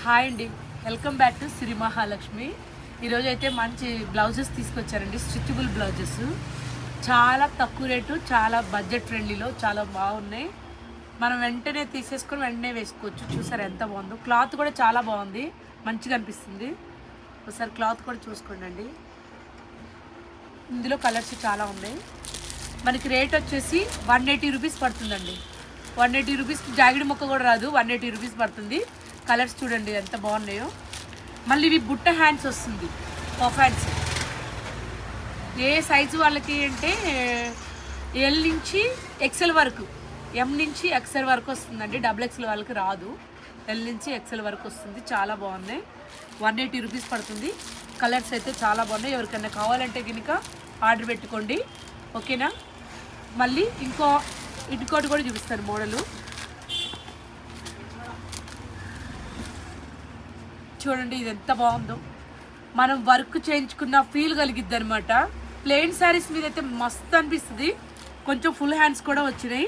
Hi అండి, welcome back to Shri Mahalakshmi. ఈరోజు అయితే మంచి బ్లౌజెస్ తీసుకొచ్చారండి, స్టిచబుల్ బ్లౌజెస్. చాలా తక్కువ రేటు, చాలా బడ్జెట్ ఫ్రెండ్లీలో చాలా బాగున్నాయి. మనం వెంటనే తీసేసుకొని వెంటనే వేసుకోవచ్చు. చూసారు ఎంత బాగుందో. క్లాత్ కూడా చాలా బాగుంది, మంచిగా అనిపిస్తుంది. ఒకసారి క్లాత్ కూడా చూసుకోండి. ఇందులో కలర్స్ చాలా ఉన్నాయి. మనకి రేట్ వచ్చేసి 180 రూపీస్ పడుతుందండి. 180 రూపీస్ జాకెట్ ముక్క కూడా రాదు, 180 రూపీస్ పడుతుంది. కలర్స్ చూడండి ఎంత బాగున్నాయో. మళ్ళీ ఇవి బుట్ట హ్యాండ్స్ వస్తుంది, పఫ్ హ్యాండ్స్. ఏ సైజు వాళ్ళకి అంటే ఎల్ నుంచి ఎక్సెల్ వరకు, ఎం నుంచి ఎక్సెల్ వరకు వస్తుందండి. డబుల్ ఎక్సెల్ వాళ్ళకి రాదు, ఎల్ నుంచి ఎక్సెల్ వరకు వస్తుంది. చాలా బాగున్నాయి. 180 రూపీస్ పడుతుంది. కలర్స్ అయితే చాలా బాగున్నాయి. ఎవరికైనా కావాలంటే కనుక ఆర్డర్ పెట్టుకోండి, ఓకేనా. మళ్ళీ ఇంకోటి కూడా చూపిస్తాను మోడలు. చూడండి ఇది ఎంత బాగుందో. మనం వర్క్ చేయించుకున్న ఫీల్ కలిగిద్ది అనమాట. ప్లెయిన్ శారీస్ మీద అయితే మస్తు అనిపిస్తుంది. కొంచెం ఫుల్ హ్యాండ్స్ కూడా వచ్చినాయి.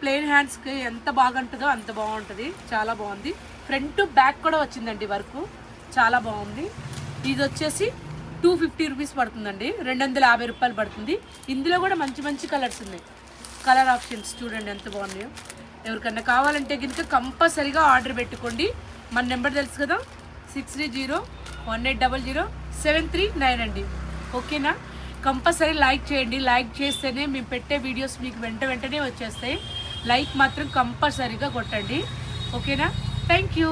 ప్లెయిన్ హ్యాండ్స్కి ఎంత బాగుంటుందో అంత బాగుంటుంది. చాలా బాగుంది. ఫ్రంట్ బ్యాక్ కూడా వచ్చిందండి వర్క్, చాలా బాగుంది. ఇది వచ్చేసి 250 రూపీస్ పడుతుందండి, 250 రూపాయలు పడుతుంది. ఇందులో కూడా మంచి మంచి కలర్స్ ఉన్నాయి. కలర్ ఆప్షన్స్ చూడండి ఎంత బాగున్నాయో. ఎవరికన్నా కావాలంటే కనుక కంపల్సరీగా ఆర్డర్ పెట్టుకోండి. మన నెంబర్ తెలుసు కదా, 6301800739 అండి, ఓకేనా. కంపల్సరీ లైక్ చేయండి. లైక్ చేస్తేనే మేము పెట్టే వీడియోస్ మీకు వెంటనే వచ్చేస్తాయి. లైక్ మాత్రం కంపల్సరీగా కొట్టండి, ఓకేనా. Thank you.